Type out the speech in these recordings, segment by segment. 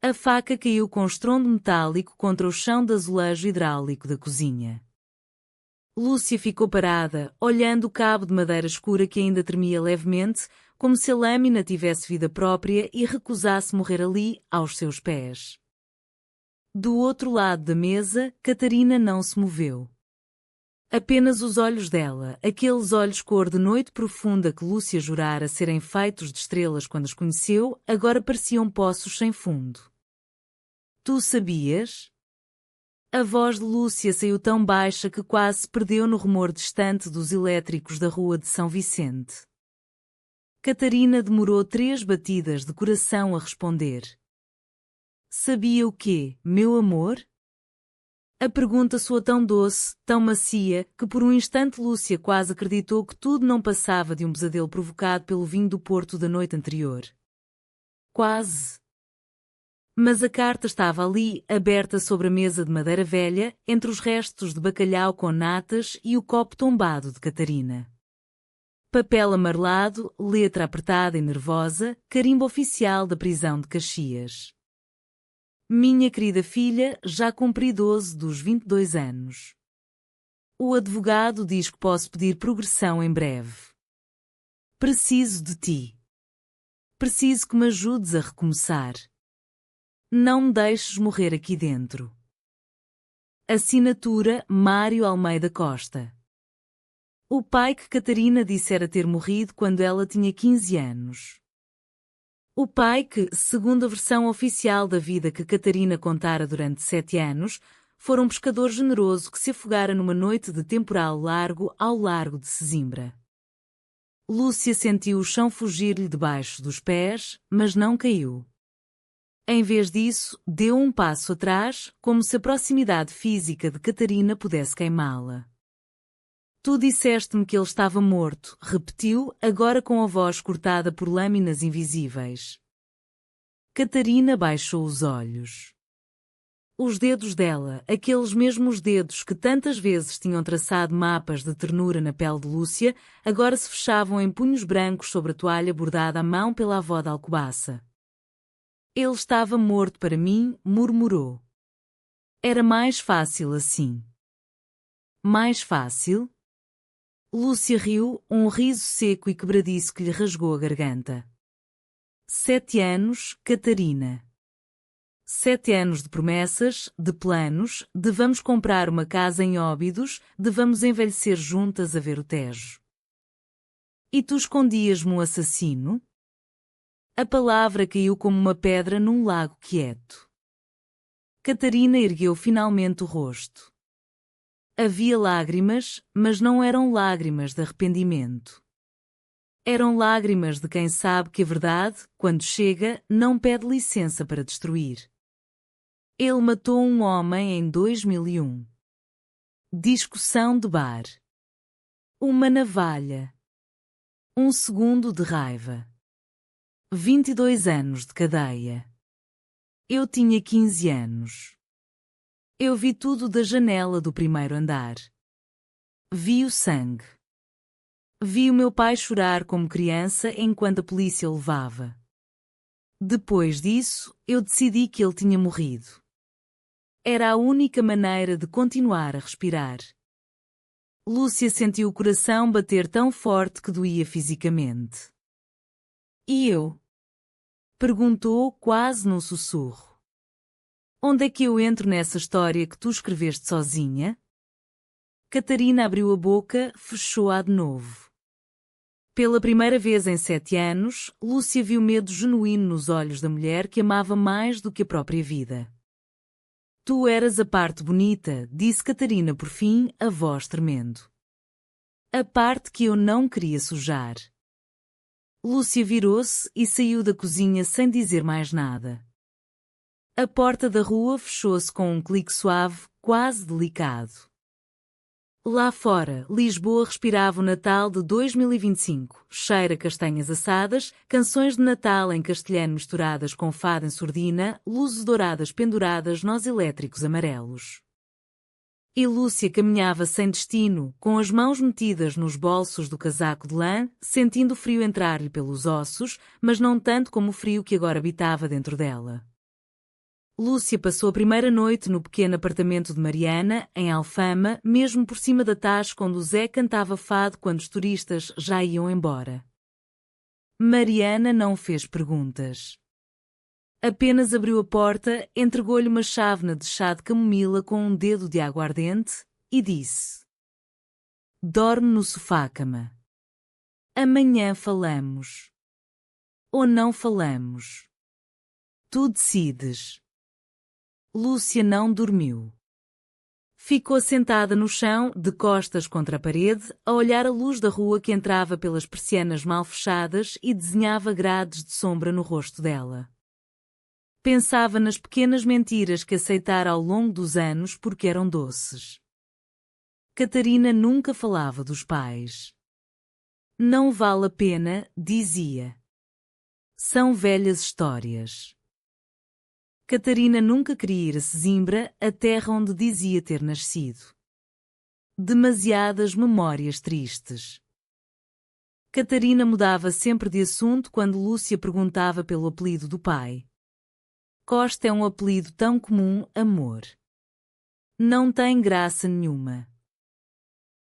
A faca caiu com estrondo metálico contra o chão de azulejo hidráulico da cozinha. Lúcia ficou parada, olhando o cabo de madeira escura que ainda tremia levemente, como se a lâmina tivesse vida própria e recusasse morrer ali, aos seus pés. Do outro lado da mesa, Catarina não se moveu. Apenas os olhos dela, aqueles olhos cor de noite profunda que Lúcia jurara serem feitos de estrelas quando os conheceu, agora pareciam poços sem fundo. Tu sabias? A voz de Lúcia saiu tão baixa que quase se perdeu no rumor distante dos elétricos da rua de São Vicente. Catarina demorou 3 batidas de coração a responder. Sabia o quê, meu amor? A pergunta soou tão doce, tão macia, que por um instante Lúcia quase acreditou que tudo não passava de um pesadelo provocado pelo vinho do Porto da noite anterior. Quase. Mas a carta estava ali, aberta sobre a mesa de madeira velha, entre os restos de bacalhau com natas e o copo tombado de Catarina. Papel amarelado, letra apertada e nervosa, carimbo oficial da prisão de Caxias. Minha querida filha, já cumpri 12 dos 22 anos. O advogado diz que posso pedir progressão em breve. Preciso de ti. Preciso que me ajudes a recomeçar. Não me deixes morrer aqui dentro. Assinatura Mário Almeida Costa. O pai que Catarina dissera ter morrido quando ela tinha 15 anos. O pai que, segundo a versão oficial da vida que Catarina contara durante 7 anos, fora um pescador generoso que se afogara numa noite de temporal largo ao largo de Sesimbra. Lúcia sentiu o chão fugir-lhe debaixo dos pés, mas não caiu. Em vez disso, deu um passo atrás, como se a proximidade física de Catarina pudesse queimá-la. Tu disseste-me que ele estava morto, repetiu, agora com a voz cortada por lâminas invisíveis. Catarina baixou os olhos. Os dedos dela, aqueles mesmos dedos que tantas vezes tinham traçado mapas de ternura na pele de Lúcia, agora se fechavam em punhos brancos sobre a toalha bordada à mão pela avó da Alcobaça. Ele estava morto para mim, murmurou. Era mais fácil assim. Mais fácil? Lúcia riu, um riso seco e quebradiço que lhe rasgou a garganta. 7 anos, Catarina. 7 anos de promessas, de planos, de vamos comprar uma casa em Óbidos, de vamos envelhecer juntas a ver o Tejo. E tu escondias-me um assassino? A palavra caiu como uma pedra num lago quieto. Catarina ergueu finalmente o rosto. Havia lágrimas, mas não eram lágrimas de arrependimento. Eram lágrimas de quem sabe que a verdade, quando chega, não pede licença para destruir. Ele matou um homem em 2001. Discussão de bar. Uma navalha. Um segundo de raiva. 22 anos de cadeia. Eu tinha 15 anos. Eu vi tudo da janela do primeiro andar. Vi o sangue. Vi o meu pai chorar como criança enquanto a polícia o levava. Depois disso, eu decidi que ele tinha morrido. Era a única maneira de continuar a respirar. Lúcia sentiu o coração bater tão forte que doía fisicamente. E eu? Perguntou quase num sussurro. Onde é que eu entro nessa história que tu escreveste sozinha? Catarina abriu a boca, fechou-a de novo. Pela primeira vez em 7 anos, Lúcia viu medo genuíno nos olhos da mulher que amava mais do que a própria vida. Tu eras a parte bonita, disse Catarina por fim, a voz tremendo. A parte que eu não queria sujar. Lúcia virou-se e saiu da cozinha sem dizer mais nada. A porta da rua fechou-se com um clique suave, quase delicado. Lá fora, Lisboa respirava o Natal de 2025, cheira castanhas assadas, canções de Natal em castelhano misturadas com fado em sordina, luzes douradas penduradas nos elétricos amarelos. E Lúcia caminhava sem destino, com as mãos metidas nos bolsos do casaco de lã, sentindo o frio entrar-lhe pelos ossos, mas não tanto como o frio que agora habitava dentro dela. Lúcia passou a primeira noite no pequeno apartamento de Mariana, em Alfama, mesmo por cima da tasca onde o Zé cantava fado quando os turistas já iam embora. Mariana não fez perguntas. Apenas abriu a porta, entregou-lhe uma chávena de chá de camomila com um dedo de aguardente e disse: "Dorme no sofá-cama. Amanhã falamos. Ou não falamos. Tu decides." Lúcia não dormiu. Ficou sentada no chão, de costas contra a parede, a olhar a luz da rua que entrava pelas persianas mal fechadas e desenhava grades de sombra no rosto dela. Pensava nas pequenas mentiras que aceitara ao longo dos anos porque eram doces. Catarina nunca falava dos pais. "Não vale a pena", dizia. "São velhas histórias." Catarina nunca queria ir a Sesimbra, a terra onde dizia ter nascido. Demasiadas memórias tristes. Catarina mudava sempre de assunto quando Lúcia perguntava pelo apelido do pai. "Costa é um apelido tão comum, amor. Não tem graça nenhuma."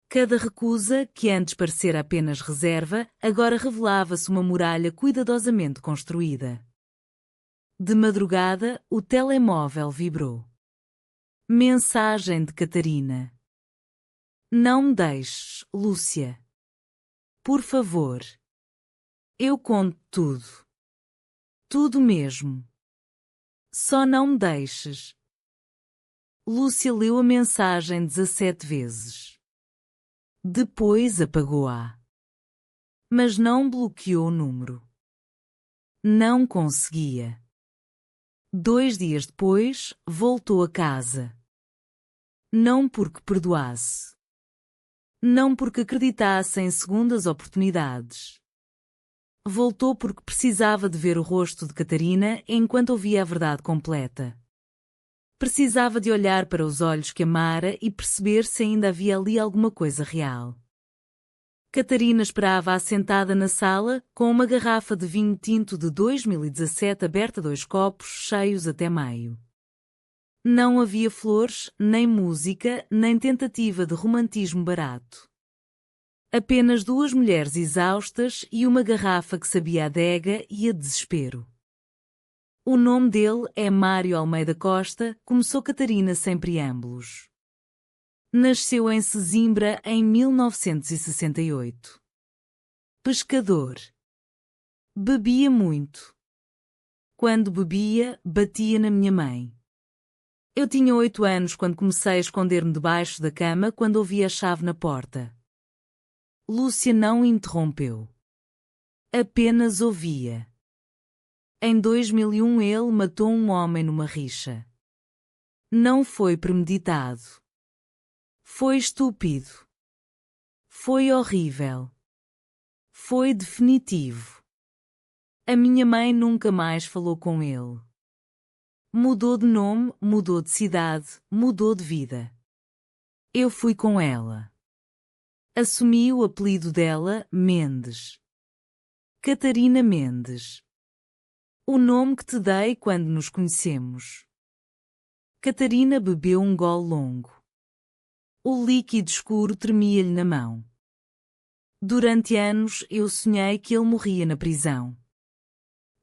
Cada recusa, que antes parecera apenas reserva, agora revelava-se uma muralha cuidadosamente construída. De madrugada, o telemóvel vibrou. Mensagem de Catarina: "Não me deixes, Lúcia. Por favor. Eu conto tudo. Tudo mesmo. Só não me deixes." Lúcia leu a mensagem 17 vezes. Depois apagou-a. Mas não bloqueou o número. Não conseguia. 2 dias depois, voltou a casa. Não porque perdoasse. Não porque acreditasse em segundas oportunidades. Voltou porque precisava de ver o rosto de Catarina enquanto ouvia a verdade completa. Precisava de olhar para os olhos que amara e perceber se ainda havia ali alguma coisa real. Catarina esperava assentada na sala, com uma garrafa de vinho tinto de 2017 aberta 2 copos cheios até meio. Não havia flores, nem música, nem tentativa de romantismo barato. Apenas 2 mulheres exaustas e uma garrafa que sabia a adega e a desespero. "O nome dele é Mário Almeida Costa", começou Catarina sem preâmbulos. Nasceu em Sesimbra em 1968. Pescador. Bebia muito. Quando bebia, batia na minha mãe. Eu tinha 8 anos quando comecei a esconder-me debaixo da cama quando ouvi a chave na porta. Lúcia não interrompeu. Apenas ouvia. Em 2001 ele matou um homem numa rixa. Não foi premeditado. Foi estúpido. Foi horrível. Foi definitivo. A minha mãe nunca mais falou com ele. Mudou de nome, mudou de cidade, mudou de vida. Eu fui com ela. Assumi o apelido dela, Mendes. Catarina Mendes. O nome que te dei quando nos conhecemos. Catarina bebeu um gole longo. O líquido escuro tremia-lhe na mão. Durante anos eu sonhei que ele morria na prisão.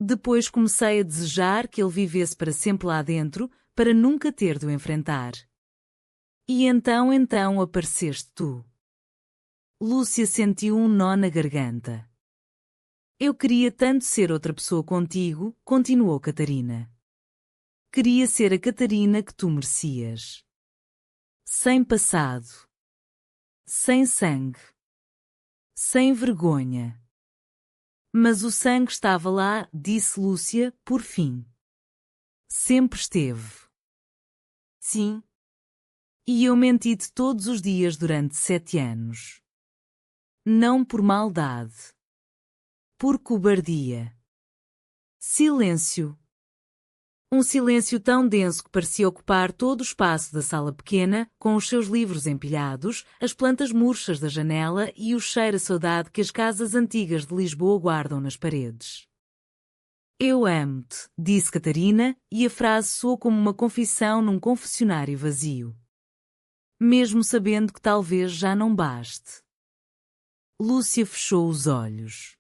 Depois comecei a desejar que ele vivesse para sempre lá dentro, para nunca ter de o enfrentar. E então apareceste tu. Lúcia sentiu um nó na garganta. Eu queria tanto ser outra pessoa contigo, continuou Catarina. Queria ser a Catarina que tu merecias. Sem passado. Sem sangue. Sem vergonha. Mas o sangue estava lá, disse Lúcia, por fim. Sempre esteve. Sim. E eu menti-te todos os dias durante 7 anos. Não por maldade. Por cobardia. Silêncio. Um silêncio tão denso que parecia ocupar todo o espaço da sala pequena, com os seus livros empilhados, as plantas murchas da janela e o cheiro a saudade que as casas antigas de Lisboa guardam nas paredes. Eu amo-te, disse Catarina, e a frase soou como uma confissão num confessionário vazio. Mesmo sabendo que talvez já não baste. Lúcia fechou os olhos.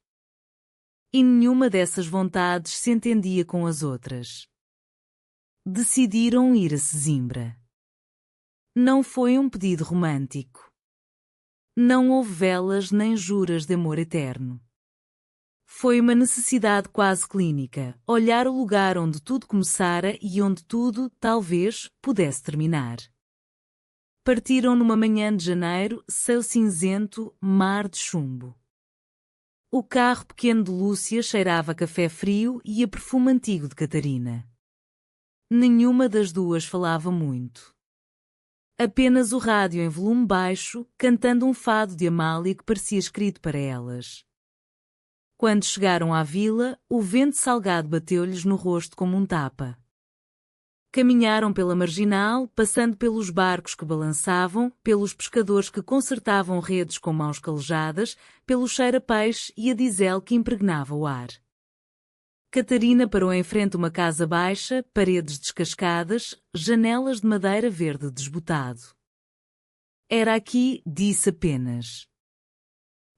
E nenhuma dessas vontades se entendia com as outras. Decidiram ir a Sesimbra. Não foi um pedido romântico. Não houve velas nem juras de amor eterno. Foi uma necessidade quase clínica, olhar o lugar onde tudo começara e onde tudo, talvez, pudesse terminar. Partiram numa manhã de janeiro, céu cinzento, mar de chumbo. O carro pequeno de Lúcia cheirava a café frio e a perfume antigo de Catarina. Nenhuma das duas falava muito. Apenas o rádio em volume baixo, cantando um fado de Amália que parecia escrito para elas. Quando chegaram à vila, o vento salgado bateu-lhes no rosto como um tapa. Caminharam pela marginal, passando pelos barcos que balançavam, pelos pescadores que consertavam redes com mãos calejadas, pelo cheira-peixe e a diesel que impregnava o ar. Catarina parou em frente a uma casa baixa, paredes descascadas, janelas de madeira verde desbotado. Era aqui, disse apenas.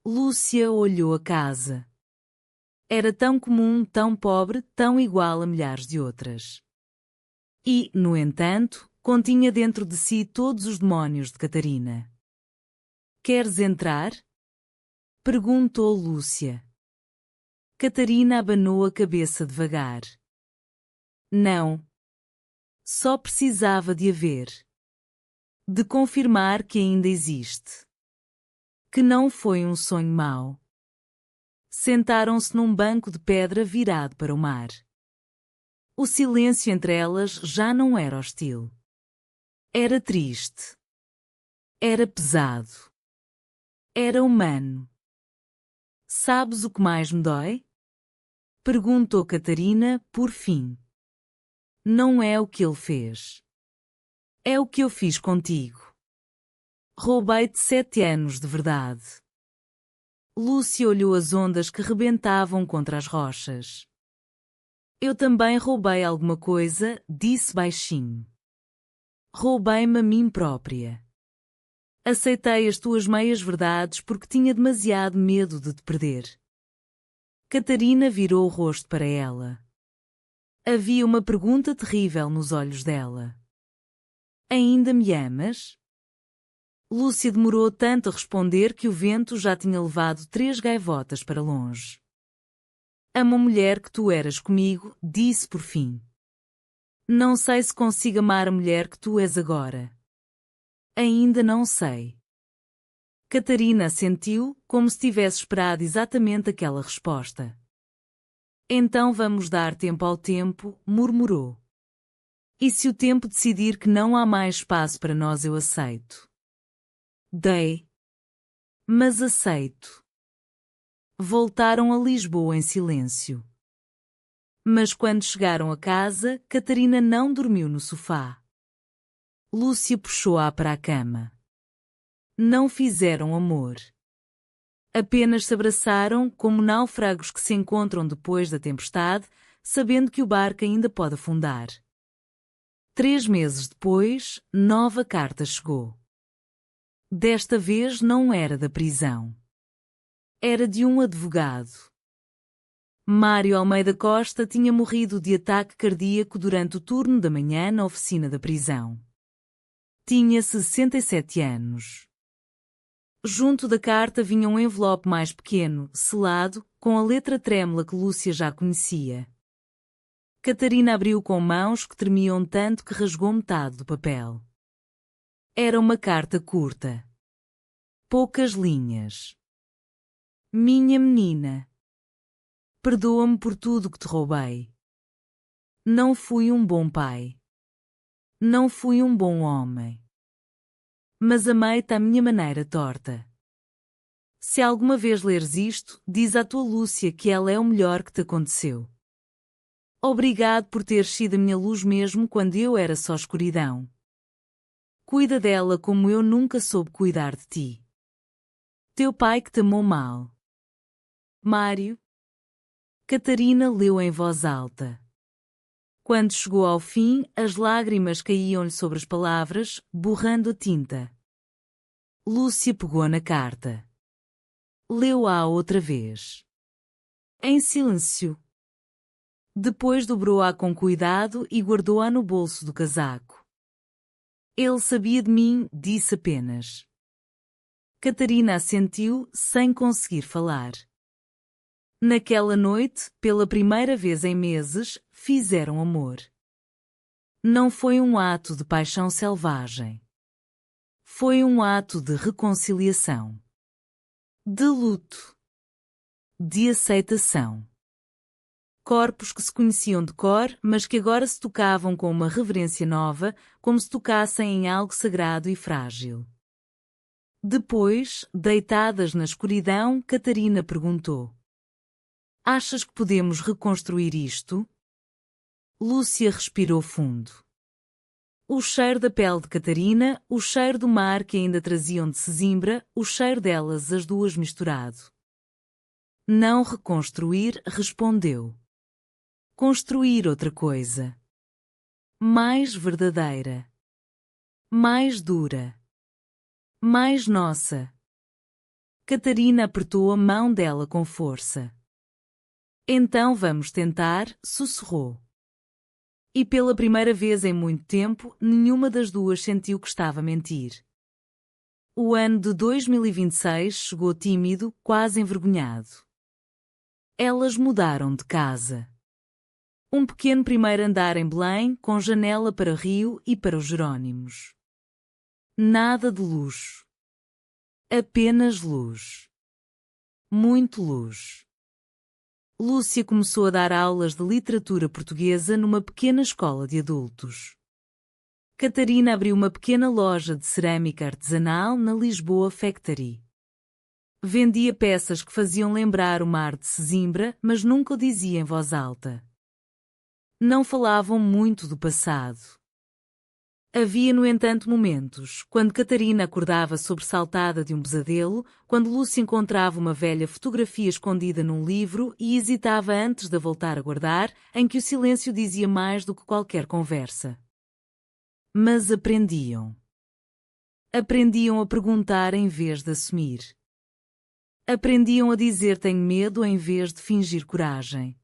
Lúcia olhou a casa. Era tão comum, tão pobre, tão igual a milhares de outras. E, no entanto, continha dentro de si todos os demónios de Catarina. Queres entrar? Perguntou Lúcia. Catarina abanou a cabeça devagar. Não. Só precisava de a ver. De confirmar que ainda existe. Que não foi um sonho mau. Sentaram-se num banco de pedra virado para o mar. O silêncio entre elas já não era hostil. Era triste. Era pesado. Era humano. Sabes o que mais me dói? Perguntou Catarina, por fim. Não é o que ele fez. É o que eu fiz contigo. Roubei-te 7 anos de verdade. Lúcia olhou as ondas que rebentavam contra as rochas. Eu também roubei alguma coisa, disse baixinho. Roubei-me a mim própria. Aceitei as tuas meias-verdades porque tinha demasiado medo de te perder. Catarina virou o rosto para ela. Havia uma pergunta terrível nos olhos dela. Ainda me amas? Lúcia demorou tanto a responder que o vento já tinha levado 3 gaivotas para longe. Amo a mulher que tu eras comigo, disse por fim. Não sei se consigo amar a mulher que tu és agora. Ainda não sei. Catarina assentiu, como se tivesse esperado exatamente aquela resposta. Então vamos dar tempo ao tempo, murmurou. E se o tempo decidir que não há mais espaço para nós, eu aceito. Dei. Mas aceito. Voltaram a Lisboa em silêncio. Mas quando chegaram a casa, Catarina não dormiu no sofá. Lúcia puxou-a para a cama. Não fizeram amor. Apenas se abraçaram como náufragos que se encontram depois da tempestade, sabendo que o barco ainda pode afundar. 3 meses depois, nova carta chegou. Desta vez não era da prisão. Era de um advogado. Mário Almeida Costa tinha morrido de ataque cardíaco durante o turno da manhã na oficina da prisão. Tinha 67 anos. Junto da carta vinha um envelope mais pequeno, selado, com a letra trêmula que Lúcia já conhecia. Catarina abriu com mãos que tremiam tanto que rasgou metade do papel. Era uma carta curta. Poucas linhas. Minha menina. Perdoa-me por tudo que te roubei. Não fui um bom pai. Não fui um bom homem. Mas amei-te à minha maneira torta. Se alguma vez leres isto, diz à tua Lúcia que ela é o melhor que te aconteceu. Obrigado por teres sido a minha luz mesmo quando eu era só escuridão. Cuida dela como eu nunca soube cuidar de ti. Teu pai que te amou mal. Mário. Catarina leu em voz alta. Quando chegou ao fim, as lágrimas caíam-lhe sobre as palavras, borrando a tinta. Lúcia pegou na carta. Leu-a outra vez. Em silêncio. Depois dobrou-a com cuidado e guardou-a no bolso do casaco. Ele sabia de mim, disse apenas. Catarina assentiu, sem conseguir falar. Naquela noite, pela primeira vez em meses, fizeram amor. Não foi um ato de paixão selvagem. Foi um ato de reconciliação. De luto. De aceitação. Corpos que se conheciam de cor, mas que agora se tocavam com uma reverência nova, como se tocassem em algo sagrado e frágil. Depois, deitadas na escuridão, Catarina perguntou: Achas que podemos reconstruir isto? Lúcia respirou fundo. O cheiro da pele de Catarina, o cheiro do mar que ainda traziam de Sesimbra, o cheiro delas, as duas misturado. Não reconstruir, respondeu. Construir outra coisa. Mais verdadeira. Mais dura. Mais nossa. Catarina apertou a mão dela com força. Então vamos tentar, sussurrou. E pela primeira vez em muito tempo, nenhuma das duas sentiu que estava a mentir. O ano de 2026 chegou tímido, quase envergonhado. Elas mudaram de casa. Um pequeno primeiro andar em Belém, com janela para o rio e para os Jerónimos. Nada de luxo. Apenas luz. Muito luz. Lúcia começou a dar aulas de literatura portuguesa numa pequena escola de adultos. Catarina abriu uma pequena loja de cerâmica artesanal na Lisboa Factory. Vendia peças que faziam lembrar o mar de Sesimbra, mas nunca o dizia em voz alta. Não falavam muito do passado. Havia, no entanto, momentos, quando Catarina acordava sobressaltada de um pesadelo, quando Lúcia encontrava uma velha fotografia escondida num livro e hesitava antes de a voltar a guardar, em que o silêncio dizia mais do que qualquer conversa. Mas aprendiam. Aprendiam a perguntar em vez de assumir. Aprendiam a dizer tenho medo em vez de fingir coragem.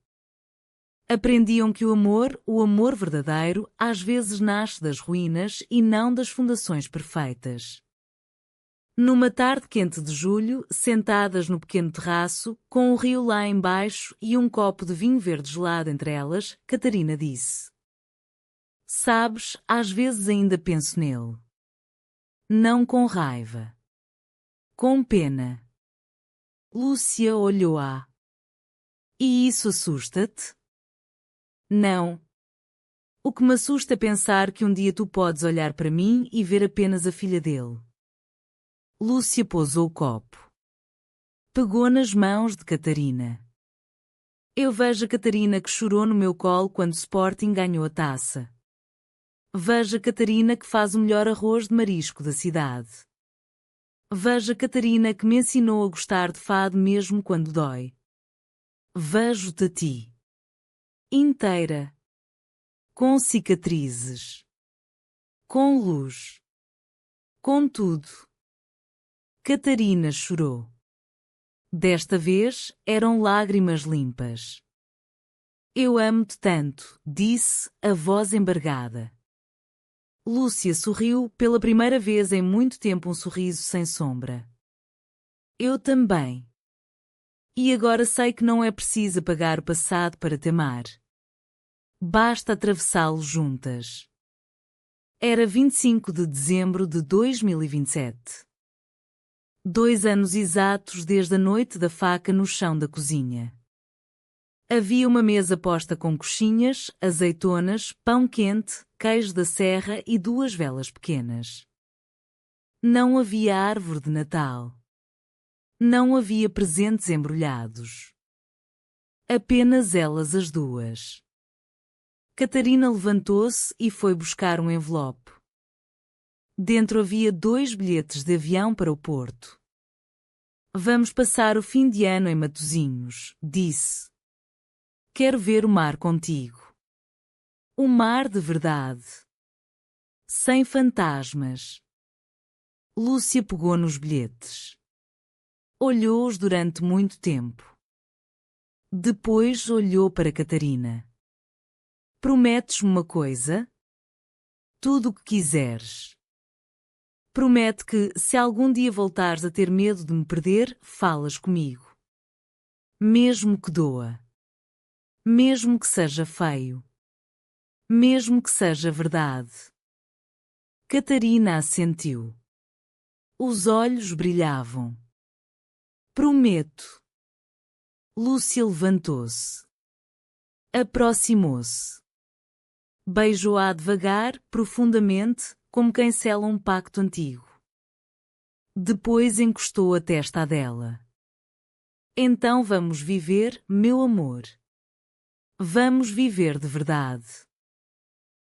Aprendiam que o amor verdadeiro, às vezes nasce das ruínas e não das fundações perfeitas. Numa tarde quente de julho, sentadas no pequeno terraço, com o rio lá embaixo e um copo de vinho verde gelado entre elas, Catarina disse: Sabes, às vezes ainda penso nele. Não com raiva. Com pena. Lúcia olhou-a. E isso assusta-te? Não. O que me assusta é pensar que um dia tu podes olhar para mim e ver apenas a filha dele. Lúcia pousou o copo. Pegou nas mãos de Catarina. Eu vejo a Catarina que chorou no meu colo quando o Sporting ganhou a taça. Vejo a Catarina que faz o melhor arroz de marisco da cidade. Vejo a Catarina que me ensinou a gostar de fado mesmo quando dói. Vejo-te a ti. Inteira. Com cicatrizes. Com luz. Com tudo. Catarina chorou. Desta vez, eram lágrimas limpas. Eu amo-te tanto, disse, a voz embargada. Lúcia sorriu, pela primeira vez em muito tempo um sorriso sem sombra. Eu também. E agora sei que não é preciso apagar o passado para te amar. Basta atravessá-lo juntas. Era 25 de dezembro de 2027. 2 anos exatos desde a noite da faca no chão da cozinha. Havia uma mesa posta com coxinhas, azeitonas, pão quente, queijo da serra e 2 velas pequenas. Não havia árvore de Natal. Não havia presentes embrulhados. Apenas elas as duas. Catarina levantou-se e foi buscar um envelope. Dentro havia 2 bilhetes de avião para o Porto. Vamos passar o fim de ano em Matosinhos, disse. Quero ver o mar contigo. O mar de verdade. Sem fantasmas. Lúcia pegou nos bilhetes. Olhou-os durante muito tempo. Depois olhou para Catarina. Prometes-me uma coisa? Tudo o que quiseres. Promete que, se algum dia voltares a ter medo de me perder, falas comigo. Mesmo que doa. Mesmo que seja feio. Mesmo que seja verdade. Catarina assentiu. Os olhos brilhavam. Prometo. Lúcia levantou-se. Aproximou-se. Beijou-a devagar, profundamente, como quem sela um pacto antigo. Depois encostou a testa dela. Então vamos viver, meu amor. Vamos viver de verdade.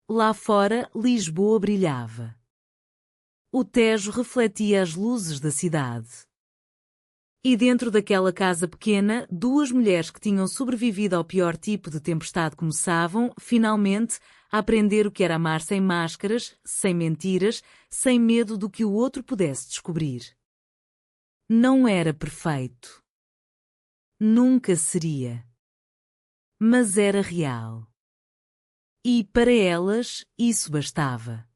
Lá fora, Lisboa brilhava. O Tejo refletia as luzes da cidade. E dentro daquela casa pequena, duas mulheres que tinham sobrevivido ao pior tipo de tempestade começavam, finalmente, a aprender o que era amar sem máscaras, sem mentiras, sem medo do que o outro pudesse descobrir. Não era perfeito. Nunca seria. Mas era real. E, para elas, isso bastava.